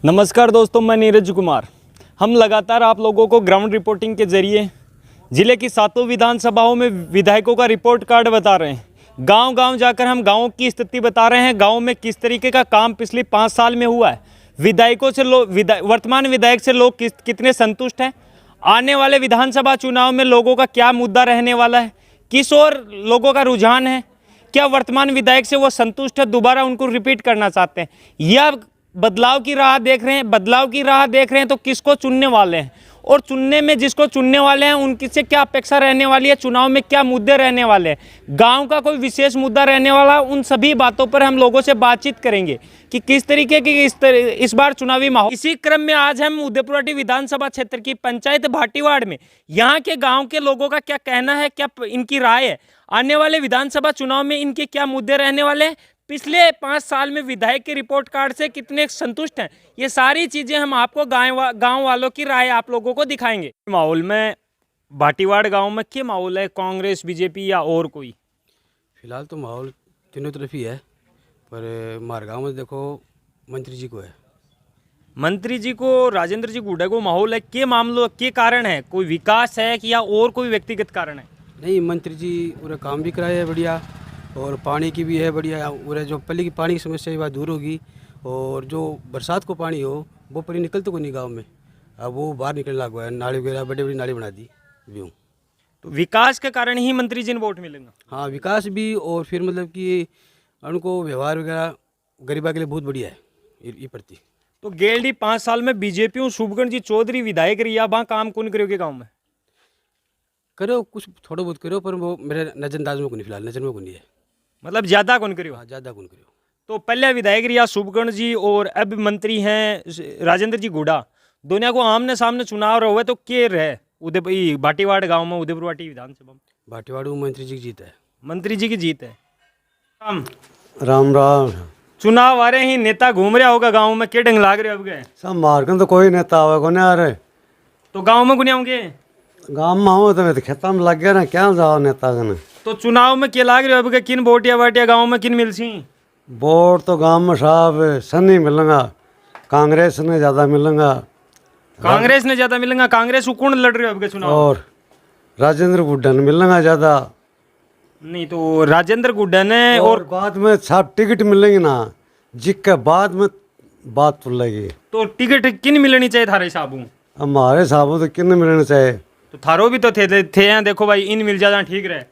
नमस्कार दोस्तों, मैं नीरज कुमार। हम लगातार आप लोगों को ग्राउंड रिपोर्टिंग के जरिए जिले की 7 विधानसभाओं में विधायकों का रिपोर्ट कार्ड बता रहे हैं। गांव-गांव जाकर हम गांवों की स्थिति बता रहे हैं, गांव में किस तरीके का काम पिछले 5 साल में हुआ है, विधायकों से वर्तमान विधायक से लोग कितने संतुष्ट हैं, आने वाले विधानसभा चुनाव में लोगों का क्या मुद्दा रहने वाला है, किस ओर लोगों का रुझान है, क्या वर्तमान विधायक से वो संतुष्ट है, दोबारा उनको रिपीट करना चाहते हैं, या बदलाव की राह देख रहे हैं। बदलाव की राह देख रहे हैं तो किसको चुनने वाले हैं, और चुनने में जिसको चुनने वाले हैं उनकी से क्या अपेक्षा रहने वाली है, चुनाव में क्या मुद्दे रहने वाले हैं, गांव का कोई विशेष मुद्दा रहने वाला, उन सभी बातों पर हम लोगों से बातचीत करेंगे कि किस तरीके की इस बार चुनावी माहौल। इसी क्रम में आज हम उदयपुर विधानसभा क्षेत्र की पंचायत भाटीवाड़ में यहाँ के गाँव के लोगों का क्या कहना है, क्या इनकी राय है, आने वाले विधानसभा चुनाव में इनके क्या मुद्दे रहने वाले हैं, पिछले 5 साल में विधायक के रिपोर्ट कार्ड से कितने संतुष्ट हैं, ये सारी चीज़ें हम आपको गांव वालों की राय आप लोगों को दिखाएंगे। माहौल में भाटीवाड़ गांव में क्या माहौल है, कांग्रेस, बीजेपी या और कोई? फिलहाल तो माहौल तीनों तरफ ही है, पर हमारे गाँव में देखो मंत्री जी को है। मंत्री जी को, राजेंद्र जी गुड्डा को माहौल है, के मामलों के कारण है, कोई विकास है कि या और कोई व्यक्तिगत कारण है? नहीं, मंत्री जी पूरा काम भी कराया है बढ़िया, और पानी की भी है बढ़िया, और जो पल्ली की पानी की समस्या है वह दूर होगी, और जो बरसात को पानी हो वो पानी निकलते को नहीं गांव में, अब वो बाहर निकलने लगा है, नाली वगैरह बड़ी बड़ी नाली बना दी भी। तो विकास के कारण ही मंत्री जी ने वोट मिलेगा? हाँ, विकास भी, और फिर मतलब कि उनको व्यवहार वगैरह गरीबा के लिए बहुत बढ़िया है ये प्रति। तो गेलडी 5 साल में बीजेपी शुभगण जी चौधरी विधायक रही, वहाँ काम कौन करोगे गाँव में? करो कुछ थोड़ा बहुत करो, पर वो मेरे नजरअंदाज में को नहीं, फिलहाल नजर में को नहीं है। मतलब ज़्यादा कौन करियो? हाँ, ज़्यादा कौन करो। तो पहले विधायक रिया शुभगण जी और अब मंत्री हैं राजेंद्र जी गुड्डा, दोनों को आमने सामने चुनाव रहे तो के रहे उदयपुर भाटीवाड़ गांव में, उदयपुर विधानसभा में? भाटीवाड़ में मंत्री जी की जीत है। मंत्री जी की जीत है। राम राम। चुनाव आ रहे ही, नेता घूम रहा होगा गांव में, के ढंग लाग रहे अब गए सब मार्कन तो कोई नेता आवे को नहीं आ रहे। तो गांव में कुछ होंगे? गांव में हो तो खेता में लग गया ना, क्या जाओ नेता कने। तो चुनाव में क्या लाग रहे हो अब गए, किन बोटिया बाटिया गाँव में किन मिलसी? वोट तो गांव में साहब सनी मिलेगा, कांग्रेस ने ज्यादा मिलेगा। कांग्रेस ने ज्यादा मिलेगा? कांग्रेस कौन लड़ रहे हो अब गए चुनाव? और राजेंद्र गुड्डा ने मिलेगा ज्यादा। नहीं तो राजेंद्र गुड्डा ने, और बाद में साहब टिकट मिलेंगे ना, जिक के बाद में बात खुलेगी। तो टिकट किन मिलनी चाहिए थारे साबू? हमारे साहब तो किन मिलने चाहिए? तो थारो भी तो थे हैं, देखो भाई इन मिल जाता ठीक रहे।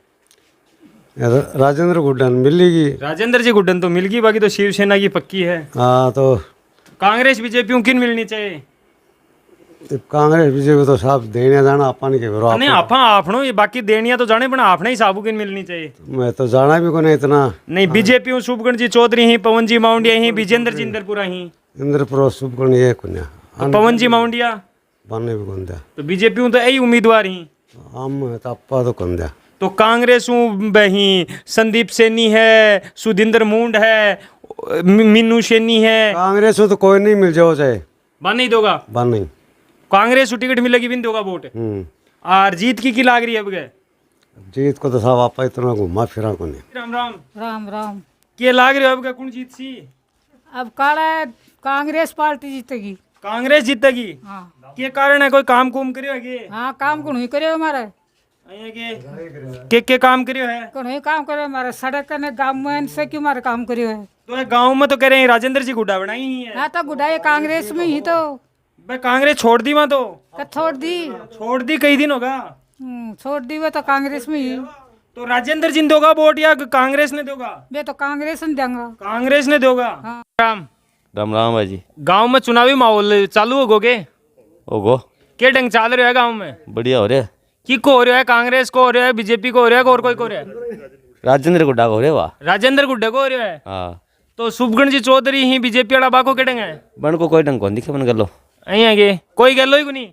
राजेंद्र गुड्डा ने मिलेगी। राजेंद्र जी गुड्डन तो मिल गई, बाकी तो शिवसेना की पक्की है। हाँ, तो कांग्रेस बीजेपी किन मिलनी चाहिए? कांग्रेस बीजेपी तो साहब देने जाना अपन के करो। नहीं आपा आपनो ये बाकी देनिया तो जाने, पर आपने ही साबू किन मिलनी चाहिए? मैं तो जाना भी को नहीं इतना। नहीं, बीजेपी शुभगण जी चौधरी ही, पवन जी माउंडिया ही, विजेंद्र जी इंदरपुरा ही, इंद्रपुर शुभगण ये कुन्या तो पवन जी माउंडिया बने भी कौन दिया, तो बीजेपी तो यही उम्मीदवार ही। हम तो अपा तो कौन दिया। तो कांग्रेस बही संदीप सैनी है, सुधिंदर मुंड है, मीनू सैनी है। कांग्रेस में तो कोई नहीं मिल जाओ चाहे बन नहीं दोगा? बन नहीं। कांग्रेस टिकट मिलेगी बिन दोगा वोट। और जीत की लाग रही है अब गए? जीत को तो साहब आपा इतना घुमा फिरा को नहीं। राम राम। राम राम। के लाग रहे हो अब गए कौन जीत सी? अब काड़ा कांग्रेस पार्टी जीतेगी। कांग्रेस जीतेगी? हाँ। के कारण है, कोई काम कुम करियो है? हाँ, काम को नहीं करे हमारे। के काम करियो है? को नहीं काम करे हमारे, सड़क ने गाँव में से क्यों हमारे काम करियो है? तो गांव में तो कह रहे हैं राजेंद्र जी गुड्डा बनाई ही है। हाँ, तो गुडाई कांग्रेस में ही तो। भाई कांग्रेस छोड़ दी वहाँ तो? छोड़ दी कई दिन होगा। छोड़ दी वो तो कांग्रेस में ही। तो राजेंद्र जी ने दोगा वोट या कांग्रेस ने दोगा? वे तो कांग्रेस ने देंगा। कांग्रेस ने दोगा। हाँ। राम राम राम भाई जी। गांव में चुनावी माहौल चालू हो गए? ओगो के ढंग चल रहे है गांव में? बढ़िया हो रहा है। की को हो रहा है? कांग्रेस को हो रहा है, बीजेपी को हो रहा है, और कोई को हो रहा है? राजेंद्र गुड्डा हो रहे वाह। राजेंद्र गुड्डे को हो रहा है। हाँ, तो शुभगण जी चौधरी ही बीजेपी वाला बाको के ढंग है? बन को कोई ढंग कौन दिखे, बन कर लो अही आगे कोई गलो ही को नहीं,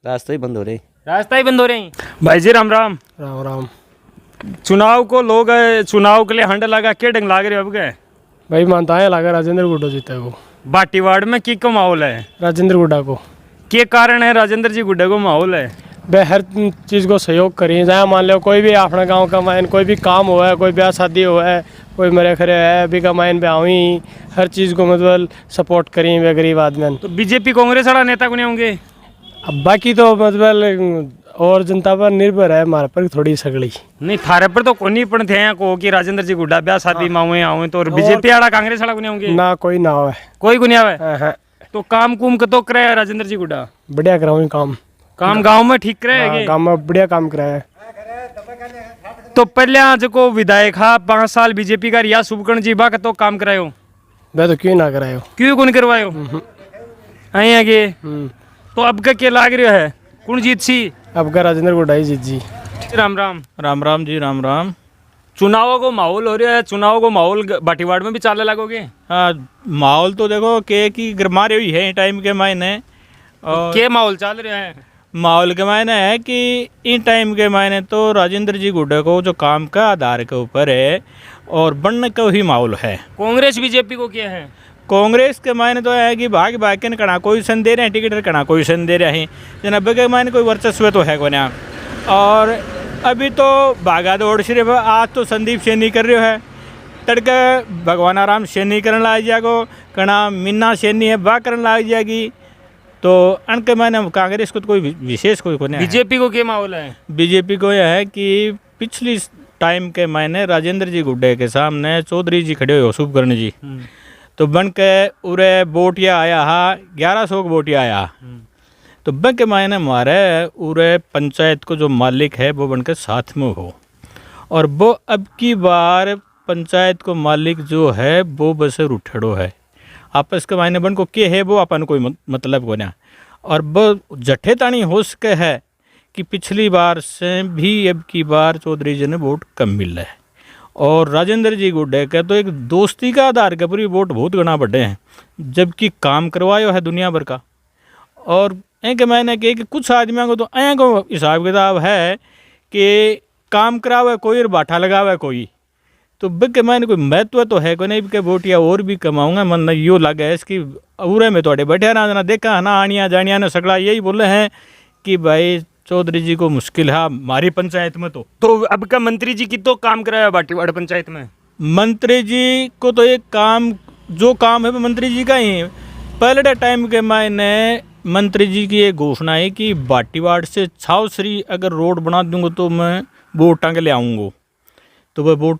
रास्ता ही बंद हो रही। रास्ता ही बंद हो रहे हैं। भाई जी राम राम। राम राम। चुनाव को लोग चुनाव के लिए हंड लगा, के ढंग लाग रहे अब गए? भाई मानता है लगा राजेंद्र गुड्डा जीता को। भाटीवाड़ में की का माहौल है? राजेंद्र गुड्डा को। के कारण है राजेंद्र जी गुड्डे को माहौल है? वे हर चीज़ को सहयोग करें, जहाँ मान लो कोई भी अपना गांव का मान कोई भी काम हुआ है, कोई ब्याह शादी हुआ है, कोई मेरे खरे है अभी का माइन पे आवी हर चीज़ को मतलब सपोर्ट करी वे गरीब आदमी। तो बीजेपी कांग्रेस वाला नेता को नहीं होंगे? अब बाकी तो मतलब और जनता पर निर्भर है, हमारे पर थोड़ी सगड़ी। नहीं थारे पर तो कोनी पण थे यहाँ को कि राजेंद्र जी गुड्डा ब्याह शादी मावे आवे तो बीजेपी वाला कांग्रेस वाला को नहीं होंगे? ना कोई ना हो कोई को नहीं आवे। तो काम कुम कतो करे राजेंद्र जी गुड्डा? बढ़िया कराऊँ काम गांव में ठीक करे? गाँव में बढ़िया काम कराया। तो पहले जो विधायक हा 5 साल बीजेपी का रिया शुभकर्ण जी बा कतो काम करायो? मैं तो क्यों ना करायो? क्यों को नहीं करवायो? आई आगे तो अब का क्या लाग रहा है, कौन जीत सी? अब का राजेंद्र गुड्डा ही जीत जी। राम राम। राम राम जी राम राम। चुनाव को माहौल हो रहा है, चुनाव को माहौल बाटीवाड़ में भी चालने लगोगे? हाँ माहौल तो देखो की गरमा रही हुई है टाइम के मायने। और क्या माहौल चल रहा है? माहौल के मायने है कि इन टाइम के मायने तो राजेंद्र जी गुड्डा को जो काम का आधार के ऊपर है और बनने का ही माहौल है। कांग्रेस बीजेपी को क्या है? कांग्रेस के मायने तो है कि भाग के कणा कोई सन दे रहे हैं टिकट कणा कोई सन दे रहे हैं, जनाब के मायने कोई वर्चस्व तो है को ना। और अभी तो भागा दौड़ सिर्फ आज तो संदीप सैनी कर रहे है, तड़के भगवान आराम सैनी करने लग जाएगो, कणा मीना सैनी है बा करने लग जाएगी। तो अनके मायने कांग्रेस को तो कोई विशेष कोई नहीं। बीजेपी को क्या माहौल है? बीजेपी को यह है कि पिछली टाइम के मायने राजेंद्र जी गुड्डे के सामने चौधरी जी खड़े हुए शुभकर्ण जी, तो बन के उरे बोटिया आया हा 1100 बोटिया आया। तो बन के मायने हमारे उरे पंचायत को जो मालिक है वो बन के साथ में हो, और वो अब की बार पंचायत को मालिक जो है वो बस रूठड़ो है। आपस के मायने बन को के है वो अपन कोई मतलब को ना। और वो जठे तानी हो सके है कि पिछली बार से भी अब की बार चौधरी जी ने वोट कम मिल रहा है, और राजेंद्र जी गुड्डे का तो एक दोस्ती का आधार के पूरी वोट बहुत गणा बढ़े हैं, जबकि काम करवायो है दुनिया भर का। और एक मैंने कहे कि कुछ आदमियों को तो ऐ को हिसाब किताब है कि काम करावे कोई और बाठा लगावे कोई, तो बिक के मैंने कोई महत्व तो है कोई नहीं के वोटिया और भी कमाऊंगा मन यो लगे है इसकी उरे में थोड़े बैठे ना देखा ना आनिया जानिया ने सगड़ा यही बोले हैं कि भाई चौधरी जी को मुश्किल है हमारी पंचायत में। तो अब का मंत्री जी की तो काम कराया बाटीवाड़ पंचायत में? मंत्री जी को तो एक काम जो काम है वो मंत्री जी का ही है। पहले टाइम के मायने मंत्री जी की एक घोषणा है कि बाटीवाड़ से छावसरी अगर रोड बना दूंगा तो मैं वोट टांगे ले आऊँगा, तो वह वोट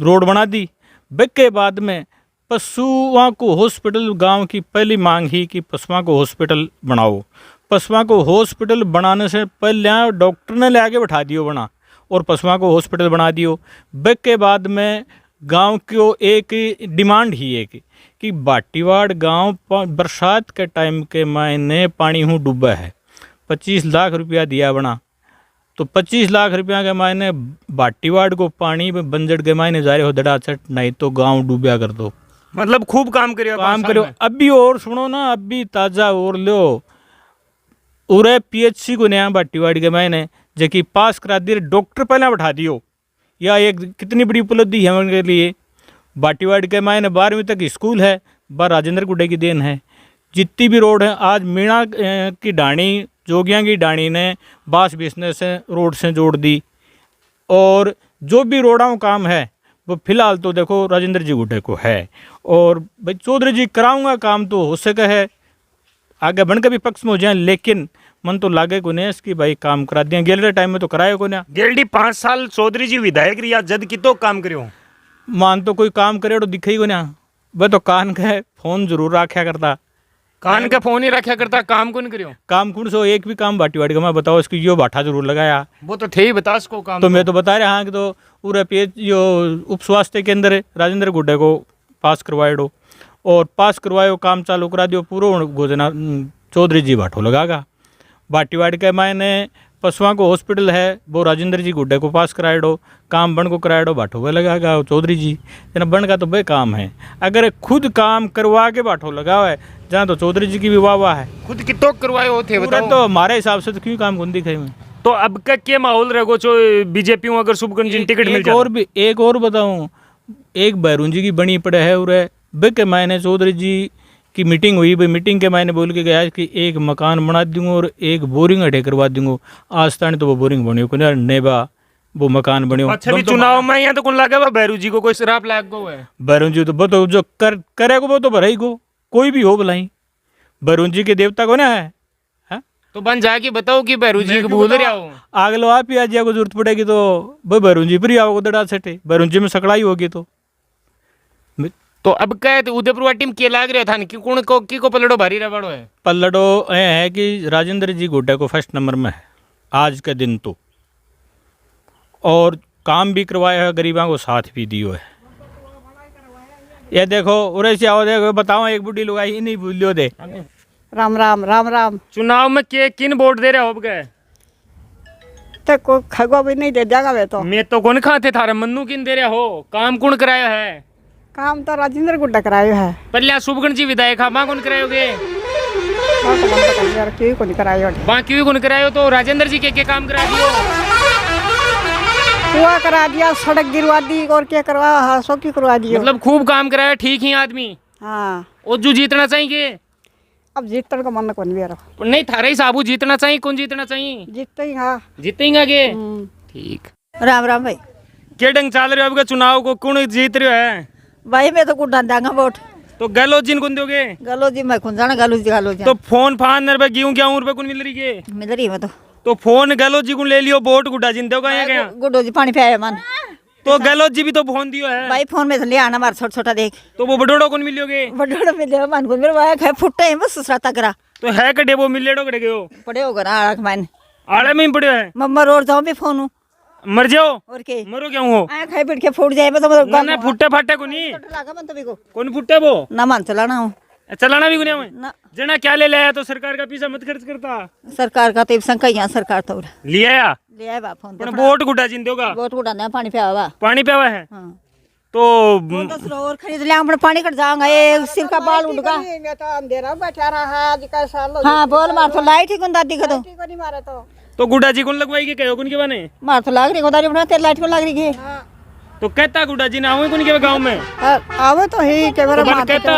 रोड बना दी। बक के बाद में पशुओं को हॉस्पिटल, गांव की पहली मांग ही कि पशुओं को हॉस्पिटल बनाओ। पशुओं को हॉस्पिटल बनाने से पहले डॉक्टर ने ले आके बैठा दियो बना, और पशुओं को हॉस्पिटल बना दियो। बक के बाद में गांव को एक डिमांड ही है कि बाटीवाड़ गांव बरसात के टाइम के मायने पानी हूँ डूबा है, 25 लाख रुपया दिया बना। तो 25 लाख रुपया के मायने बाटीवाड़ को पानी में बंजड़ के मायने जा रहे हो दड़ाचट, नहीं तो गांव डूबा कर दो। मतलब खूब काम करियो? काम करो अभी और सुनो ना, अभी ताज़ा और लो उरे पीएचसी को नया बाटीवाड़ के मायने जबकि पास करा दिए, डॉक्टर पहले बैठा दियो। या एक कितनी बड़ी उपलब्धि है उनके लिए। बाटीवाड़ के मायने 12वीं तक स्कूल है, बार राजेंद्र गुड्डे की देन है। जितनी भी रोड है आज मीणा की डाणी, जोगियाँ की डाणी ने बास बिजनेस से रोड से जोड़ दी, और जो भी रोडों का काम है वो फिलहाल तो देखो राजेंद्र जी गुड्डे को है। और भाई चौधरी जी कराऊंगा काम तो हो सके है, आगे बढ़ के भी पक्ष में हो जाए, लेकिन मन तो लागे को नहीं इसकी भाई काम करा दिया। गेलरे टाइम में तो कराए को ना। गेलडी 5 साल चौधरी जी विधायक रिया जद की तो काम करियो? मान तो कोई काम करे तो दिखे ही को ना, वह तो कान का फोन जरूर रखा करता। कान का फोन ही रखा करता, काम कौन करियो? काम कौन सो एक भी काम बाटीवाड़ का मैं बताओ इसकी यो बाठा जरूर लगाया। वो तो थे ही बता उसको काम। तो मैं तो बता रहा हाँ कि तो पूरा पेज जो उप स्वास्थ्य केंद्र राजेंद्र गुड्डे को पास करवाए दो, और पास करवायो काम चालू करा दियो पूरा गोजना चौधरी जी बाठो लगागा। बाटीवाड़ के मायने पशुओं को हॉस्पिटल है वो राजेंद्र जी गुड्डे को पास कराए दो, काम बन को कराए दो बाठो लगागा चौधरी जी। जना बन का तो बे काम है, अगर खुद काम करवा के बाठो लगाओ है जहाँ तो चौधरी जी की भी वाह है। खुद कितो करवाए होते बताओ? तो हमारे हिसाब से तो क्यों काम कौन दिखाई में। तो अब का क्या माहौल रहेगा जो बीजेपी में अगर शुभकर्ण जी टिकट मिल जाए? और भी एक और बताऊं, एक बैरून जी की बनी पड़े है उरे बे मायने चौधरी जी की मीटिंग हुई, भाई मीटिंग के मायने बोल के गया कि एक मकान बना दूंगा और एक बोरिंग अटे करवा दूंगा। आज तक तो वो बोरिंग बनी को नेबा वो मकान बने अच्छा भी चुनाव में यहाँ तो कौन लगा हुआ भैरू जी को कोई शराब लाग गो है वरुण जी तो वो तो जो करेगा वो तो भराई को कोई भी हो भलाई वरुण जी के देवता को ना है हाँ? तो बन जाके बताओ कि भैरू जी को भूल रहा हूँ आग लो आप ही आज को जरूरत पड़ेगी तो वो वरुण जी पर ही आओ दड़ा सटे वरुण जी में सकड़ाई होगी तो अब कहे तो उदयपुर टीम के लाग रहे था कि कौन को की को पलड़ो भारी रबड़ो है पल्लड़ो ये है कि राजेंद्र जी गोड्डा को फर्स्ट नंबर में है आज के दिन तो और काम भी करवाया है गरीबों को साथ भी दियो है ये देखो उरे से आओ देखो बताओ एक बुढ़ी लुगाई नहीं भूलियो दे राम राम राम राम। चुनाव में के किन वोट दे रहे हो अब गए तो को खगो भी नहीं दे देगा वे तो। मैं तो कौन खाते थारा मन्नू किन दे रहे हो काम कौन कराया है काम तो राजेंद्र गुड्डा करायो है। पल्ला शुभगण जी विधायक मां कौन करायोगे और तो बंद कर दिया क्यों को नहीं करायो बाकी भी कौन करायो तो राजेंद्र जी के काम करा दियो कुआ करा दिया सड़क गिरवा दी और क्या करवा हाँ सो की करवा दियो मतलब खूब काम कराया ठीक ही आदमी हाँ। और जो जीतना चाहिए अब जीतने का मन कौन भी रहा नहीं थारा ही साबू जीतना चाहिए कौन जीतना चाहिए जीतते ही हाँ जीतेंगे आगे ठीक राम राम भाई। के ढंग चल रहे हो अब का चुनाव को कौन जीत रहे हो है भाई मैं तो गुड्डा देंगा वोट तो गलो जिन कौन दोगे गलो जी मैं खुद जाना गलो जी तो फोन फान रुपए गेहूं क्या रुपए कौन मिल रही है मिल रही है तो फोन गलो जी को ले लियो वोट गुड्डा जिन दोगा यहाँ क्या गुड्डो जी पानी पिया मन तो गलो जी भी तो फोन दियो है भाई फोन में से ले आना मार छोटा छोटा देख तो वो बडोड़ो कौन मिलोगे बड़ोड़ में ले मन को मेरे भाई खाए फुट्टे हैं बस ससरा तगरा तो है कड़े वो मिलेड़ो कड़े गयो पड़े होगा ना आख मैंने आड़े में ही पड़े है मम्मा रोड जाऊं भी फोन मर जाओ और के मरो क्यों हो आए खाए पिट के फूट जाए तो ना ना फुट्टे फाटे को नहीं लागा मन तो भी को कौन फुट्टे वो ना मान चलाना हूँ चलाना भी गुनिया में ना जना क्या ले लाया तो सरकार का पैसा मत खर्च करता सरकार का तो शंका यहाँ सरकार तो लिया या ले आए बाप फोन पण वोट गुड्डा जिन दोगा वोट उड़ाना पानी पे आवा पानी पे आवा है हाँ तो तो सरोवर खरीद ले अपने पानी कट जाऊंगा ये सिर का बाल उड़गा मैं तो अंधेरा बैठा रहा आज का साल हाँ बोल मार तो लाइट ही गुंदा दिखा दो नहीं मारा तो गुड्डा जी कौन लगवाएगी कहो कौन के बने मार तो लाग रही गोदारी बना तेरे लाइट को लाग रही है तो कहता गुड्डा जी ना आवे कौन के गांव में आवे तो ही के मेरा तो कहता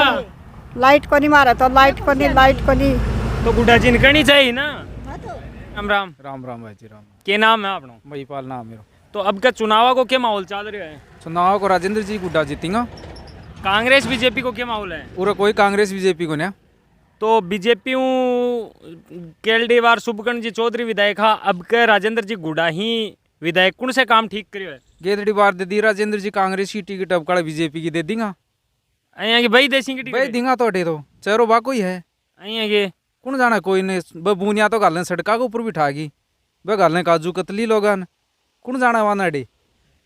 लाइट को नहीं मारा तो लाइट को नहीं तो गुड्डा जी करनी चाहिए ना राम राम राम राम भाई जी राम। के नाम है अपना महिपाल नाम मेरा। तो अब का चुनाव को क्या माहौल चल रहा है चुनाव को राजेंद्र जी गुड्डा जीतेंगे। कांग्रेस बीजेपी को क्या माहौल है पूरा कोई कांग्रेस बीजेपी को नहीं। तो बीजेपी केलडी वार शुभकर्ण जी चौधरी विधायक हा अब के राजेंद्र जी गुड्डा ही विधायक कौन से काम ठीक करियो है गेदड़ी बार दे दी राजेंद्र जी कांग्रेस की टिकट अब कड़ा बीजेपी की दे देंगे अइया की भाई देसी की टिकट भाई देंगा तो तो चेहरो बा कोई है अइया के कौन जाना कोई ने बूनिया तो गालें सड़का के ऊपर बिठा गई वह गालें काजू कतली लोगन कौन जाना वहाँ अडे।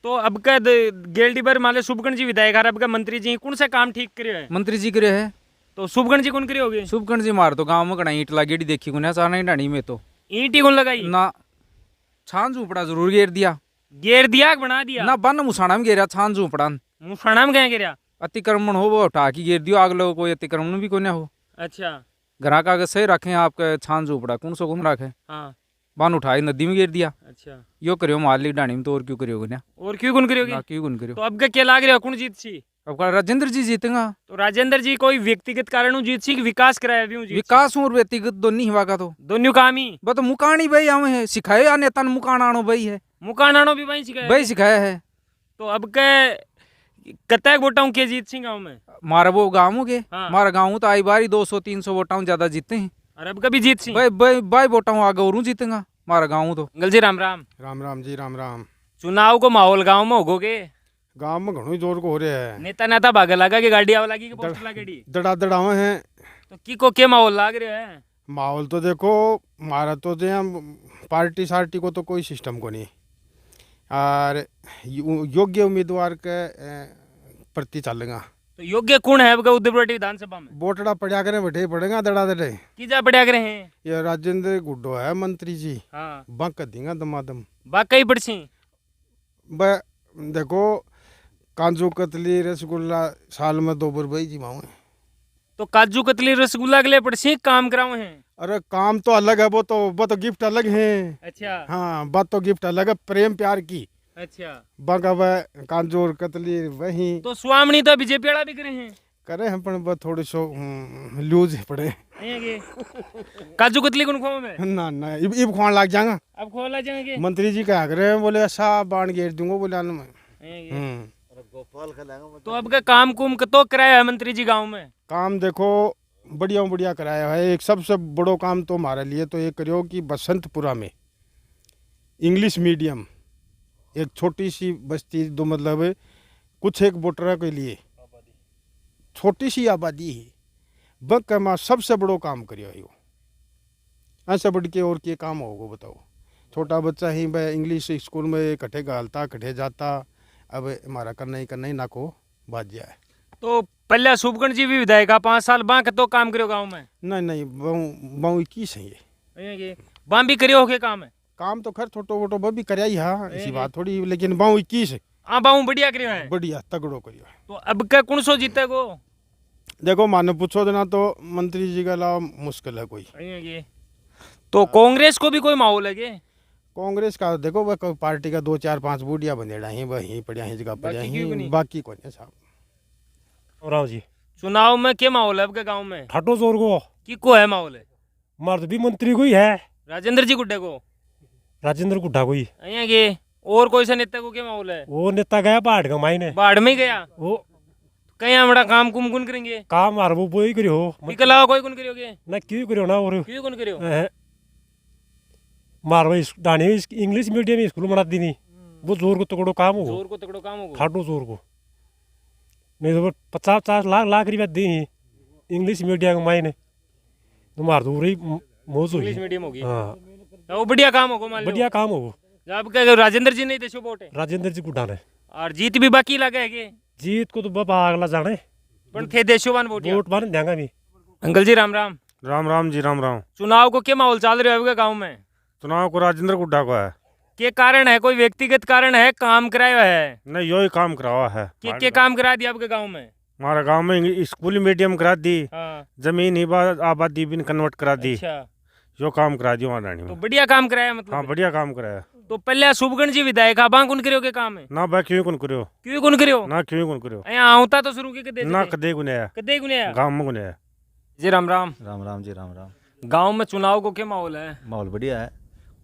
तो अब का गेलडी बार माले शुभकर्ण जी विधायक अब का मंत्री जी कौन से काम ठीक करियो है मंत्री जी करे है तो शुभकर्ण जी कौन करे होगे शुभकर्ण जी मार तो गाँव में कड़ा ईंट लागेड़ी देखी को चाहना ही डाणी में तो ईंट ही कौन लगाई ना छान झूपड़ा जरूर घेर दिया गेर दिया बना दिया ना बन मुसाना में घेरा छान झूपड़ा मुफाना में कहीं गिरा अतिक्रमण हो वो उठा के घेर दियो आग लोग कोई अतिक्रमण भी कोई ना हो। अच्छा घरा का सही रखें आपके छान झूपड़ा कौन सो कौन रखे हाँ बान उठाई नदी में गिर दिया अच्छा यो करियो मार ली डाणी में तो और क्यों करियो ना और क्यों कौन करियोगे क्यों कौन करियो। तो अब का क्या लाग रहा है कौन जीत सी अब का राजेंद्र जी जीतेगा तो राजेंद्र जी कोई व्यक्तिगत कारण जीत सी कि विकास कराया भी जीत विकास और व्यक्तिगत दोनों ही वाका तो दोनों काम ही बस तो मुकानी भाई आवे है सिखाए आ नेता ने मुकान आनो भाई है मुकान आनो भी भाई सिखाया भाई सिखाया है। तो अब के कतक वोटाऊं के जीत सिंह गाँव में मारा वो गाँव के हाँ। मारा गाँव तो आई बारी 200-300 वोटाऊं ज्यादा जीते हैं और अब कभी जीत सिंह भाई वोटाऊं आगे और जीतेगा मारा गाँव तो अंकल जी राम राम राम राम जी राम राम। चुनाव को माहौल गांव में होगोगे गांव में घणो जोर को हो रहा है नेता नेता भाग लगा के गाड़ी आवा लगी के पोस्टर लागेड़ी दड़ा दड़ावे हैं तो की को के माहौल लाग रहा है माहौल तो देखो मारा तो जे पार्टी सार्टी को तो कोई सिस्टम को नहीं और योग्य उम्मीदवार के प्रति चलेगा। तो योग्य कौन है अब का उदयपुर विधानसभा में बोटड़ा पड़ा करे बैठे पड़ेगा दड़ा दड़े की जा पड़ा करे हैं ये राजेंद्र गुड्डो है मंत्री जी हाँ बंक देंगे दमादम बाकई पड़सी ब देखो काजू कतली रसगुल्ला साल में 2 बार भाई जी माऊ तो काजू कतली रसगुल्ला के लिए पड़सी काम कराओ हैं अरे काम तो अलग है वो तो गिफ्ट अलग है। अच्छा हाँ बात तो गिफ्ट अलग है प्रेम प्यार की। अच्छा बाका वह कांजूर कतली वही तो स्वामी तो बीजेपी वाला भी करे हैं करे हम पर थोड़े सो लूज पड़े काजू कतली कौन खाओ मैं ना ना इब खोन लग जाएगा। अब खोला जाएंगे मंत्री जी क्या करे बोले ऐसा बांध गेर दूंगा बोले मैं। तो अब का काम कुम तो कराया है मंत्री जी गांव में? काम देखो बढ़िया बढ़िया कराया है। एक सबसे बड़ो काम तो हमारे लिए तो ये करियो कि बसंतपुरा में इंग्लिश मीडियम एक छोटी सी बस्ती दो मतलब कुछ एक वोटर के लिए छोटी सी आबादी है बक में सबसे बड़ो काम करियो है। ऐसे बढ़ के और क्या काम होगा बताओ। छोटा बच्चा ही वह इंग्लिश स्कूल में कटे गालता कटे जाता। अब हमारा करना ही ना को बात जाए। तो पहले शुभकर्ण जी भी विधायक 5 साल बांक तो काम करियो गांव में? नहीं बहु 21 है ये। बां भी करियो के काम है? काम तो खैर छोटो वोटो वो भी कराई हाँ ऐसी बात थोड़ी लेकिन बहु 21 है। हाँ बाहू बढ़िया करियो है। बढ़िया तगड़ो करियो है। तो अब का कौन सो जीते को? देखो मानो पूछो देना तो मंत्री जी का अलावा मुश्किल है कोई। तो कांग्रेस को भी कोई माहौल है के? कांग्रेस का देखो वह पार्टी का 2 4 5 बूढ़िया बनेड़ा ही वही पड़िया ही जगह पड़िया ही बाकी को नहीं साहब। राव जी चुनाव में क्या माहौल है आपके गांव में? ठाटो जोर को है माहौल है? मार भी मंत्री को ही है, राजेंद्र जी गुड्डे को, राजेंद्र गुड्डा को ही। के और कोई सा नेता को क्या माहौल है? वो नेता गया बाढ़ का मायने, बाढ़ में ही गया वो कहीं हमारा काम कुम कुन करेंगे? काम मार वो ही करियो इसके अलावा कोई कुन करियोगे ना क्यों करियो ना और क्यों कुन करियो? मार भाई डाणी इंग्लिश मीडियम स्कूल बना दी नहीं वो जोर को तगड़ो काम हो, जोर को तगड़ो काम होगा ठाटो जोर को नहीं तो 50 लाख रुपया दी इंग्लिश मीडियम के मायने तो मार दूर ही मौज इंग्लिश मीडियम होगी। हाँ तो वो बढ़िया काम होगा मान लो। बढ़िया काम हो। अब क्या राजेंद्र जी नहीं देशो वोट है? राजेंद्र जी गुड्डा ने और जीत भी बाकी लगा है के? जीत को तो बाबा अगला जाने पण थे देशोवान वोट मारने देंगे भी। अंकल जी राम राम। राम राम जी राम राम। चुनाव को क्या माहौल चल रहा है गाँव में? चुनाव को राजेंद्र गुड्डा को है। के कारण है? कोई व्यक्तिगत कारण है? काम कराया है? नहीं यो ही काम करावा है। के काम करा दिया आपके गाँव में? हमारा गांव में स्कूल मीडियम करा दी। हाँ। जमीन ही आबादी भी कन्वर्ट करा दी। अच्छा। यो काम करा दिया वहाँ रानी में। तो बढ़िया काम कराया मतलब? हाँ बढ़िया काम कराया। तो पहले शुभगण जी विधायक आप कौन करियो के काम है? ना बा क्यों कौन करियो? क्यों कौन करियो? ना क्यों कौन करियो? यहाँ आवता तो शुरू के ना कदे गुने आया। कदे गुने आया गांव में गुने आया। जी राम राम। राम राम जी राम राम। गांव में चुनाव को क्या माहौल है? माहौल बढ़िया है।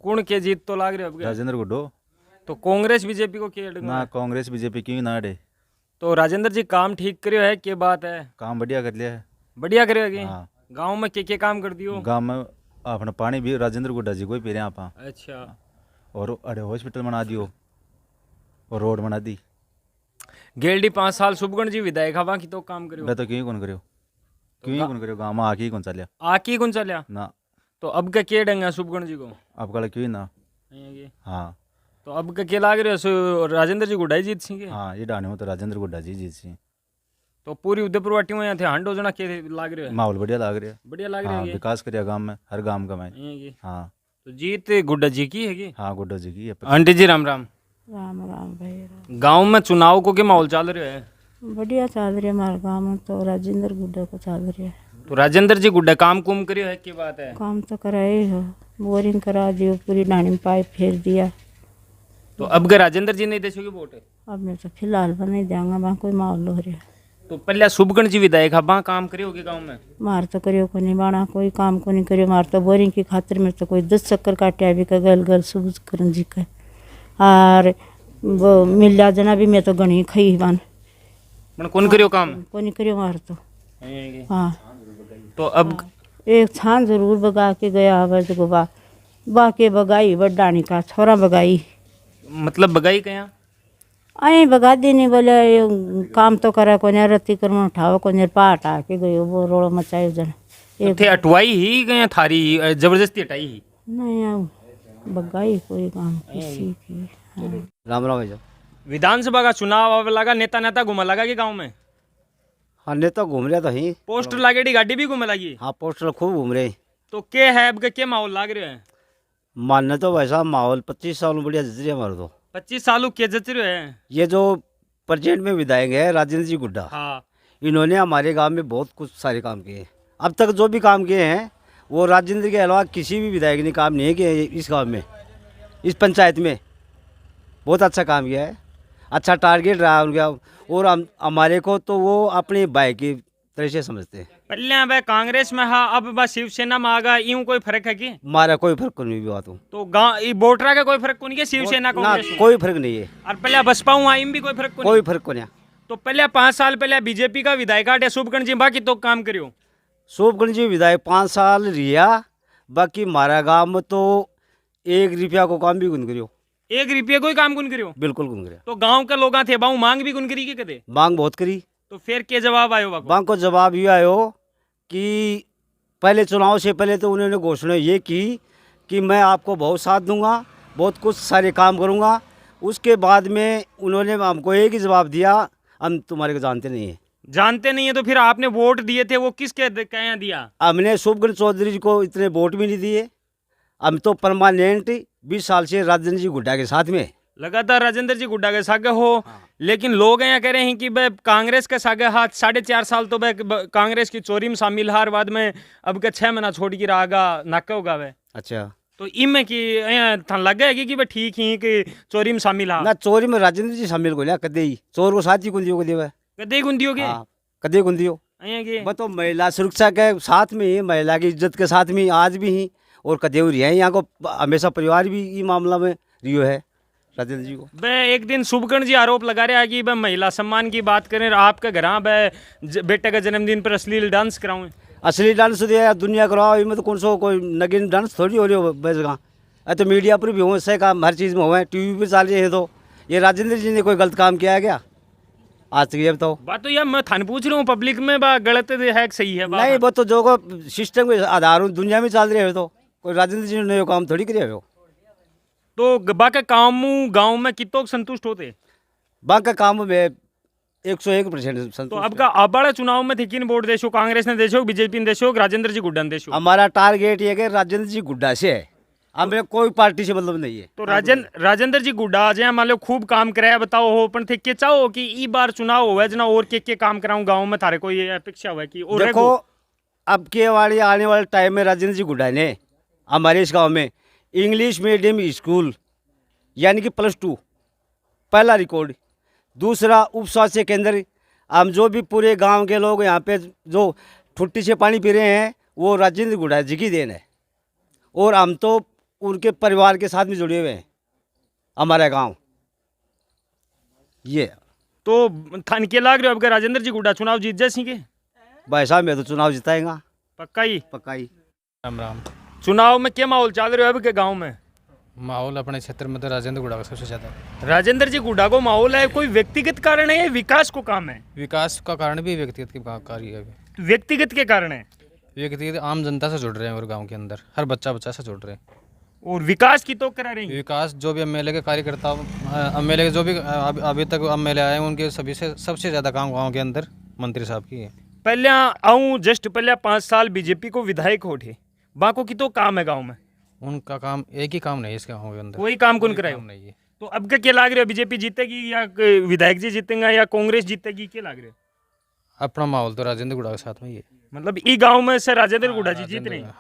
कौन के जीत तो लाग रहे हो? राजेंद्र गुड्डो। तो कांग्रेस बीजेपी को क्या ना कांग्रेस बीजेपी क्यों ना अड़े। तो राजेंद्र जी काम ठीक करियो है क्या बात है? काम बढ़िया कर लिया है। बढ़िया करियो? हाँ। गाँव में क्या काम कर दियो? गाँव में अपना पानी भी राजेंद्र गुड्डा जी को ही पी रहे आप। अच्छा। और अरे हॉस्पिटल बना दियो और रोड बना दी। गेलडी 5 साल शुभगण जी विधायक हवा की तो काम करियो? मैं तो क्यों कौन करियो क्यों कौन करियो गाँव में आके ही कौन चलिया आकी कौन चलिया ना। तो अब का क्या डंगा शुभगण जी को? अब कल क्यों ना। हाँ तो अब का क्या लाग रहे हो? राजेंद्र जी गुड्डा जीत सिंह? हाँ ये डाने में तो राजेंद्र गुड्डा जी जीत सी। तो पूरी उदयपुर वाटी में यहाँ थे हांडो जना के लाग रहे हो? माहौल बढ़िया लाग रहा है। बढ़िया लाग हाँ रही है। विकास करिया गाँव में हर गाँव का मैं। हाँ तो जीत गुड्डा जी की है? हाँ गुड्डा जी की। आंटी जी राम राम। राम राम भाई। गांव में चुनाव को क्या माहौल चल रहा है? बढ़िया चल रही है हमारे गाँव में तो राजेंद्र गुड्डा को चल रही है। तो राजेंद्र जी गुड्डा काम कुम करियो है की बात है? काम तो कराए हो, बोरिंग करा दियो, पूरी डाणी में पाइप फेर दिया। तो अब का राजेंद्र जी नहीं देशोगे वोट? अब मैं तो फिलहाल बना देंगा वहाँ कोई माहौल हो रहा। तो पहले शुभगण जी विधायक हवा काम करियोगे गाँव में? मार तो करियो को नहीं बाणा कोई काम को नहीं करियो। मार तो बोरिंग की खातिर में तो कोई 10 चक्कर काटे अभी का गल गल शुभकरण जी का। और वो मिल जना भी मैं तो गणी खई बन कौन करियो काम? को नहीं करियो मार तो। हाँ तो अब एक छान जरूर बगा के गया आवाज गोबा बाके बगाई बडानी का छोरा बगाई मतलब बगाई क्या? आई बगा दी नहीं बोले काम तो करा को रत्ती कर उठाओ को पा हटा के गयो वो रोड़ मचायो जन एक थे अटवाई ही गया थारी जबरदस्ती हटाई ही नहीं बगाई कोई काम किसी की। हाँ। राम राम भैया। विधानसभा का चुनाव आवे लगा, नेता घूम लगा कि गाँव में? हाँ नेता घूम रहा था ही। पोस्टर लागेड़ी गाड़ी भी घूम लगी? हाँ पोस्टर खूब घूम रहे। तो क्या है अब क्या माहौल लाग रहे हैं? मानने तो वैसा माहौल 25 साल में बढ़िया जच रही है हमारे तो। 25 सालों के जच रहे हैं? ये जो प्रेजेंट में विधायक है राजेंद्र जी गुड्डा। हाँ। इन्होंने हमारे गांव में बहुत कुछ सारे काम किए। अब तक जो भी काम किए हैं वो राजेंद्र के अलावा किसी भी विधायक ने काम नहीं किए इस गांव में, इस पंचायत में। बहुत अच्छा काम किया है, अच्छा टारगेट रहा उनका। और हमारे को तो वो अपने भाई की तरह से समझते हैं। पहले वह कांग्रेस में हा, अब बस शिवसेना में आ गया, यूं कोई फर्क है कि? हमारा कोई फर्क नहीं भी बात हो तो गाँव वोटरा का कोई फर्क को नहीं है शिवसेना ना, कांग्रेस में? कोई फर्क नहीं है, और पहले बसपा हूँ आई भी कोई फर्क को नहीं? कोई फर्क को नहीं। तो पहले 5 साल पहले बीजेपी का विधायक है शुभकर्ण जी, बाकी तो काम करियो। शुभकर्ण जी विधायक 5 साल रिया, बाकी हमारा गांव में तो 1 रुपया को काम भी गुन करियो, 1 रुपये कोई काम कुन करियो? बिल्कुल गुन करिया। तो गांव के लोग थे बाऊ मांग भी कुन करी के कदे? मांग बहुत करी, तो फिर के जवाब आयो बाको? मांग को जवाब ये आयो कि पहले चुनाव से पहले तो उन्होंने घोषणा ये की कि मैं आपको बहुत साथ दूंगा, बहुत कुछ सारे काम करूंगा। उसके बाद में उन्होंने हमको एक ही जवाब दिया, हम तुम्हारे को जानते नहीं है। जानते नहीं है तो फिर आपने वोट दिए थे वो किसके कहाँ दिया? हमने शुभकर्ण चौधरी जी को इतने वोट भी नहीं दिए, हम तो परमानेंट 20 साल से राजेंद्र जी गुड्डा के साथ में लगातार राजेंद्र जी गुड्डा के सागे हो। लेकिन लोग यहाँ कह रहे हैं कि भाई कांग्रेस के सागे हाथ 4.5 साल तो भाई कांग्रेस की चोरी में शामिल हार बाद में अब के 6 महीना छोड़ के रहा नाका होगा वे। अच्छा तो इनमें कि यहाँ लग गया कि भाई ठीक ही कि चोरी में शामिल हा? ना, चोरी में राजेंद्र जी शामिल को लिया कदे ही, चोर को साथ ही कुंदियों को दिया, कदे गुंदी होगे कदे कुंदियो। यहाँ तो महिला सुरक्षा के साथ में ही, महिला की इज्जत के साथ में ही आज भी ही, और कदेव रही है यहाँ को हमेशा परिवार भी ये मामला में रियो है राजेंद्र जी को। भाई एक दिन शुभकर्ण जी आरोप लगा रहे हैं कि भाई महिला सम्मान की बात करें, आपके घर भाई बेटे का जन्मदिन पर अश्लील डांस कराऊं। असली डांस दिया दुनिया कराओ, इनमें तो कौन सा कोई नगीन डांस थोड़ी हो रही हो बस जगह। तो मीडिया पर भी हो, ऐसे काम हर चीज़ में हुए, टीवी पर चल रहे हैं। तो ये राजेंद्र जी ने कोई गलत काम किया है क्या आज तक? ये बताओ। बात तो यार मैं थाने पूछ रहा हूँ पब्लिक में बा गलत है कि सही है? नहीं, वो तो जो को सिस्टम के आधार हो दुनिया में चल रहे हो, तो कोई राजेंद्र जी ने काम थोड़ी किया हो। तो बाकी काम गांव में कितों संतुष्ट होते? बाकी काम में 101% संतुष्ट। तो अब का अब बड़ा चुनाव में थे किन वोट देशो? कांग्रेस ने देशो, बीजेपी ने देशो, राजेंद्र जी गुड्डा ने देशो? हमारा टारगेट ये कि राजेंद्र जी गुड्डा से है, हमें कोई पार्टी से मतलब नहीं है। तो राजेंद्र जी गुड्डा आज मान लो खूब काम कराया, बताओ हो पण थे के चाहो कि ई बार चुनाव होवे जना और के काम कराऊं गांव में, थारे कोई अपेक्षा हुआ कि? और देखो अब के वाली आने वाले टाइम में राजेंद्र जी गुड्डा ने हमारे इस गांव में इंग्लिश मीडियम स्कूल यानी कि +2 पहला रिकॉर्ड, दूसरा उप स्वास्थ्य केंद्र। हम जो भी पूरे गांव के लोग यहाँ पे जो ठुट्टी से पानी पी रहे हैं वो राजेंद्र गुड्डा जी की देन है, और हम तो उनके परिवार के साथ में जुड़े हुए हैं। हमारा गांव ये तो थान के लाग रहे हो अब राजेंद्र जी गुड्डा चुनाव जीत जाए के? भाई साहब मैं तो चुनाव जिताएगा पक्का ही? पक्का ही। राम राम। चुनाव में क्या माहौल चल रहा है अब के गांव में? माहौल अपने क्षेत्र में तो राजेंद्र गुड़ा का सबसे ज़्यादा। राजेंद्र जी गुड्डा को माहौल है, कोई व्यक्तिगत कारण है या विकास को काम है? विकास का कारण भी व्यक्तिगत की कार्य है। व्यक्तिगत के कारण है? व्यक्तिगत आम जनता से जुड़ रहे हैं और गांव के अंदर हर बच्चा से जुड़ रहे हैं। और विकास की तो करा रही? विकास जो भी एमएलए के कार्यकर्ता, एमएलए के जो भी अभी तक एमएलए आए हैं उनके सभी से सबसे ज़्यादा काम गाँव के अंदर मंत्री साहब की है। पहले आऊँ जस्ट पहले 5 साल बीजेपी को विधायक होठे, बाको की तो काम है गाँव में? उनका काम एक ही काम नहीं है इसके गाँव के अंदर, कोई काम कौन कराए नहीं है। तो अब क्या लाग रहा है, बीजेपी जीतेगी या विधायक जी जीतेंगे या कांग्रेस जीतेगी, क्या लाग रहा है? अपना माहौल तो राजेंद्र गुड़ा के साथ में ही है। मतलब ई गांव में से राजेंद्र गुड्डा जी जीत रहे हैं?